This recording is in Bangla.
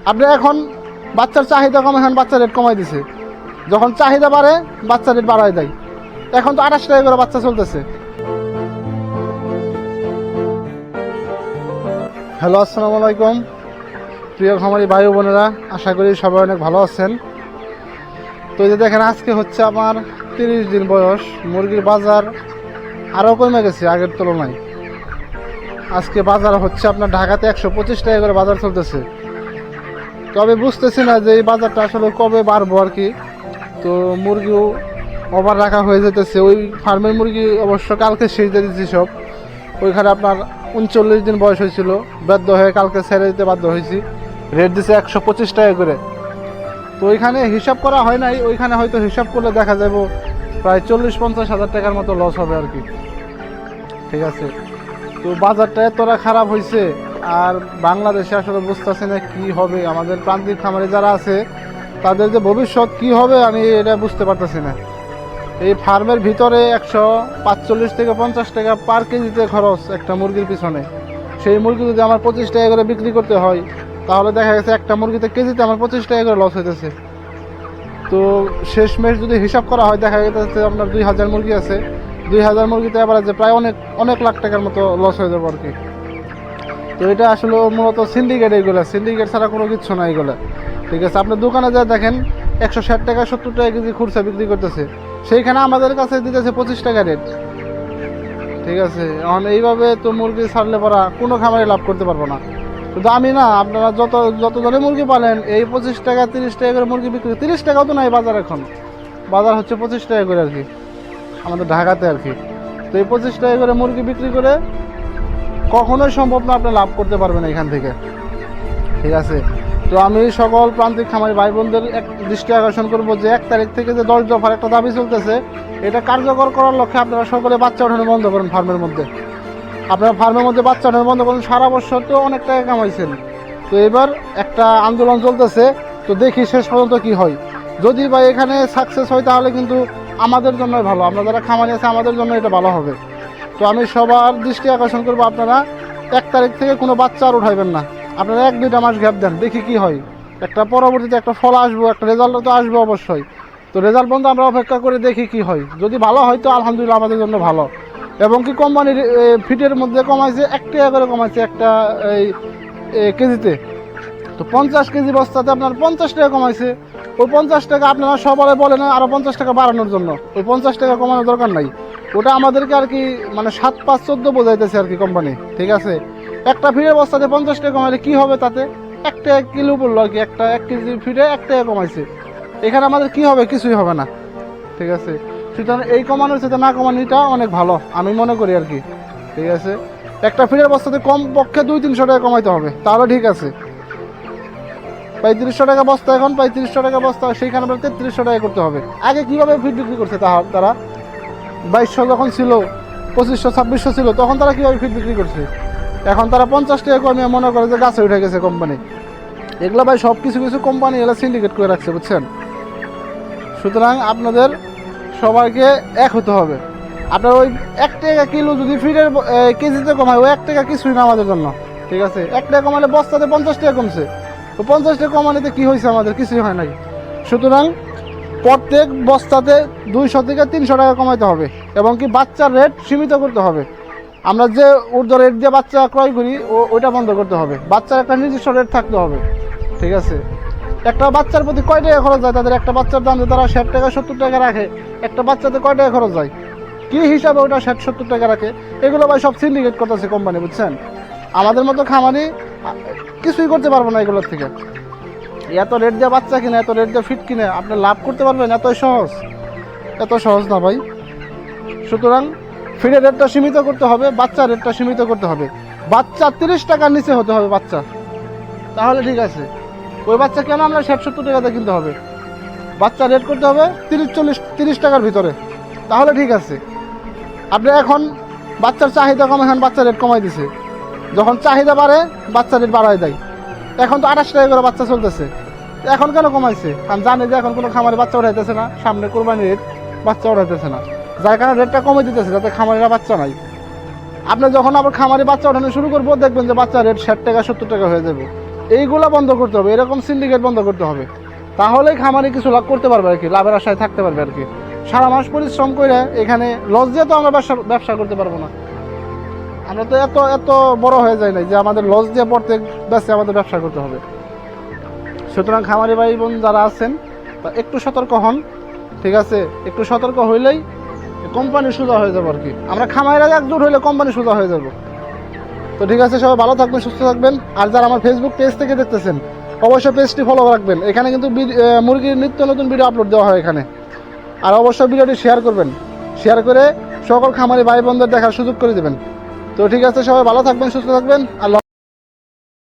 আপনি এখন বাচ্চার চাহিদা কম, এখন বাচ্চার রেট কমাই দিছে। যখন চাহিদা বাড়ে বাচ্চার রেট বাড়ায় দেয়। এখন তো 28 টাকা করে বাচ্চা চলতেছে। হ্যালো, আসসালামু আলাইকুম প্রিয় খামারি ভাই বোনেরা, আশা করি সবাই অনেক ভালো আছেন। তো এই যে দেখেন, আজকে হচ্ছে আমার 30 দিন বয়স। মুরগির বাজার আরও কমে গেছে আগের তুলনায়। আজকে বাজার হচ্ছে আপনার ঢাকাতে 125 টাকা করে বাজার চলতেছে। তো আমি বুঝতেছি না যে এই বাজারটা আসলে কবে বাড়বো আর কি। তো মুরগিও ওভার রাখা হয়ে যেতেছে। ওই ফার্মের মুরগি অবশ্য কালকে শেষ দিয়ে দিচ্ছি সব। ওইখানে আপনার 39 দিন বয়স হয়েছিল, বাধ্য হয়ে কালকে ছেড়ে দিতে বাধ্য হয়েছি। রেট দিছে 125 টাকা করে। তো ওইখানে হিসাব করা হয় নাই, ওইখানে হয়তো হিসাব করলে দেখা যাব প্রায় 40-50 হাজার টাকার মতো লস হবে আর কি। ঠিক আছে, তো বাজারটা এতটা খারাপ হয়েছে। আর বাংলাদেশে আসলে বুঝতেছে না কি হবে। আমাদের প্রান্তিক খামারে যারা আছে তাদের যে ভবিষ্যৎ কি হবে আমি এটা বুঝতে পারতেছি না। এই ফার্মের ভিতরে 145 থেকে 50 টাকা পার কেজিতে খরচ একটা মুরগির পিছনে। সেই মুরগি যদি আমার 25 টাকা করে বিক্রি করতে হয়, তাহলে দেখা গেছে একটা মুরগিতে কেজিতে আমার 25 টাকা করে লস হইতেছে। তো শেষমেশ যদি হিসাব করা হয়, দেখা গেছে আপনার 2000 মুরগি আছে। 2000 মুরগিতে আবার যে প্রায় অনেক লাখ টাকার মতো লস হয়ে যাবে আর কি। তো এটা আসলে মূলত সিন্ডিকেট, এইগুলো সিন্ডিকেট ছাড়া কোনো কিছু না এগুলো। ঠিক আছে, আপনি দোকানে যা দেখেন 160 টাকা 70 টাকা কেজি খুচরা বিক্রি করতেছে, সেইখানে আমাদের কাছে দিতেছে 25 টাকা রেট। ঠিক আছে, এখন এইভাবে তো মুরগি ছাড়লে পরা কোনো খামারে লাভ করতে পারবো না। শুধু আমি না, আপনারা যত ধরে মুরগি পালেন, এই 25 টাকা 30 টাকা করে মুরগি বিক্রি, 30 টাকাও তো নাই বাজার। এখন বাজার হচ্ছে 25 টাকা করে আর কি, আমাদের ঢাকাতে আর কি। তো এই 25 টাকা করে মুরগি বিক্রি করে কখনোই সম্ভব না আপনি লাভ করতে পারবেন এখান থেকে। ঠিক আছে, তো আমি সকল প্রান্তিক খামারি ভাই বোনদের দৃষ্টি আকর্ষণ করবো যে 1 তারিখ থেকে যে 10 দফার একটা দাবি চলতেছে, এটা কার্যকর করার লক্ষ্যে আপনারা সকলে বাচ্চা ওঠানো বন্ধ করেন ফার্মের মধ্যে। আপনারা ফার্মের মধ্যে বাচ্চা ওঠানো বন্ধ করেন। সারা বছর তো অনেক টাকা কামাইছেন। তো এবার একটা আন্দোলন চলতেছে, তো দেখি শেষ পর্যন্ত কি হয়। যদি ভাই এখানে সাকসেস হয় তাহলে কিন্তু আমাদের জন্যই ভালো, আমরা যারা খামারি আছে আমাদের জন্য এটা ভালো হবে। তো আমি সবার দৃষ্টি আকর্ষণ করবো, আপনারা 1 তারিখ থেকে কোনো বাচ্চা আর উঠাইবেন না। আপনারা 1-2 মাস গ্যাপ দেন, দেখি কি হয়। একটা পরবর্তীতে একটা ফল আসবো, একটা রেজাল্ট তো আসবে অবশ্যই। তো রেজাল্ট পর্যন্ত আমরা অপেক্ষা করে দেখি কি হয়। যদি ভালো হয় তো আলহামদুলিল্লাহ আমাদের জন্য ভালো। এবং কি কোম্পানির ফিটের মধ্যে কমাইছে 1 টাকা করে, কমাইছে একটা এই কেজিতে। তো 50 কেজি বস্তাতে আপনার 50 টাকা কমাইছে। ওই 50 টাকা আপনারা সবাই বলেন আরও 50 টাকা বাড়ানোর জন্য, ওই 50 টাকা কমানোর দরকার নাই। ওটা আমাদেরকে আর কি মানে 7-5-14 বোঝাইতেছে আর কি কোম্পানি। ঠিক আছে, একটা ফিটের বস্তাতে 50 টাকা কমাইলে কি হবে তাতে? 1 টাকা কিলো পড়লো আর কি, 1 কেজি ফিটে 1 টাকা কমাইছে। এখানে আমাদের কি হবে? কিছুই হবে না। ঠিক আছে, সুতরাং এই কমানোর সাথে না কমানোটা অনেক ভালো আমি মনে করি আর কি। ঠিক আছে, একটা ফিটের বস্তাতে কম পক্ষে 200-300 টাকা কমাইতে হবে, তাহলে ঠিক আছে। 3500 টাকা বস্তা, এখন 3500 টাকা বস্তা, সেইখানে 3300 টাকা করতে হবে। আগে কিভাবে ফিট বিক্রি করছে তারা? 2200 যখন ছিল, 2500-2600 ছিল, তখন তারা কীভাবে ফিট বিক্রি করছে? এখন তারা 50 টাকা কমিয়ে মনে করে যে গাছে উঠে গেছে কোম্পানি। এগুলো ভাই সব কিছু কোম্পানি এগুলো সিন্ডিকেট করে রাখছে, বুঝছেন? সুতরাং আপনাদের সবাইকে এক হতে হবে। আপনার ওই 1 টাকা কিলো যদি ফিটের কেজিতে কমায়, ওই 1 টাকা কিছুই না আমাদের জন্য। ঠিক আছে, 1 টাকা কমালে বস্তাতে 50 টাকা কমছে। তো 50 টাকা কমানোতে কী হয়েছে? আমাদের কিছুই হয় নাই। সুতরাং প্রত্যেক বস্তাতে 200 থেকে 300 টাকা কমাইতে হবে। এবং কি বাচ্চার রেট সীমিত করতে হবে। আমরা যে ঊর্ধ্ব রেট দিয়ে বাচ্চা ক্রয় করি ওইটা বন্ধ করতে হবে। বাচ্চার একটা নির্দিষ্ট রেট থাকতে হবে। ঠিক আছে, একটা বাচ্চার প্রতি কয় টাকা খরচ যায়? তাদের একটা বাচ্চার দাম তারা 60 টাকা 70 টাকা রাখে, একটা বাচ্চাতে কয় টাকা খরচ যায়? কী হিসাবে ওটা 60-70 টাকা রাখে? এগুলো ভাই সব সিন্ডিকেট করতেছে কোম্পানি, বুঝছেন? আমাদের মতো খামারি কিছুই করতে পারবো না এগুলোর থেকে। এত রেট দিয়ে বাচ্চা কিনে, এত রেট দিয়ে ফিট কিনে আপনি লাভ করতে পারবেন? এত সহজ না ভাই। সুতরাং ফিটের রেটটা সীমিত করতে হবে, বাচ্চার রেটটা সীমিত করতে হবে। বাচ্চা 30 টাকার নিচে হতে হবে বাচ্চা, তাহলে ঠিক আছে। ওই বাচ্চা কেন আমরা 60-70 টাকাতে কিনতে হবে? বাচ্চা রেট করতে হবে 30 টাকার ভিতরে, তাহলে ঠিক আছে। আপনি এখন বাচ্চার চাহিদা কম, এখন বাচ্চার রেট কমাই দিছে। যখন চাহিদা বাড়ে বাচ্চার রেট বাড়ায় দেয়। এখন তো 28 টাকা করে বাচ্চা চলতেছে। এখন কেন কমাইছে? কারণ জানে যে এখন কোনো খামারে বাচ্চা উঠাইতেছে না, সামনে কোরবানির রেট, বাচ্চা উঠাইতেছে না, যার কারণে রেটটা কমে দিতেছে যাতে খামারিরা বাচ্চা নাই। আপনি যখন আবার খামারে বাচ্চা ওঠানো শুরু করবো, দেখবেন যে বাচ্চা রেট 60 টাকা 70 টাকা হয়ে যাবে। এইগুলা বন্ধ করতে হবে, এরকম সিন্ডিকেট বন্ধ করতে হবে। তাহলেই খামারে কিছু লাভ করতে পারবে আর কি, লাভের আশায় থাকতে পারবে আর কি। সারা মাস পরিশ্রম করে এখানে লস দিয়ে তো আমরা ব্যবসা করতে পারবো না। আমরা তো এত এত বড় হয়ে যায় না যে আমাদের লস দিয়ে প্রত্যেক ব্যাচে আমাদের ব্যবসা করতে হবে। সুতরাং খামারি ভাই বোন যারা আছেন তা একটু সতর্ক হন, ঠিক আছে? একটু সতর্ক হইলেই কোম্পানি সোজা হয়ে যাবো আর কি। আমরা খামারিরা একজোট হইলে কোম্পানি সোজা হয়ে যাবো। তো ঠিক আছে, সবাই ভালো থাকবেন, সুস্থ থাকবেন। আর যারা আমার ফেসবুক পেজ থেকে দেখতেছেন অবশ্যই পেজটি ফলো রাখবেন। এখানে কিন্তু মুরগির নিত্য নতুন ভিডিও আপলোড দেওয়া হয় এখানে। আর অবশ্যই ভিডিওটি শেয়ার করবেন, শেয়ার করে সকল খামারি ভাই বোনদের দেখার সুযোগ করে দেবেন। তো ঠিক আছে, সবাই ভালো থাকবেন, সুস্থ থাকবেন। আর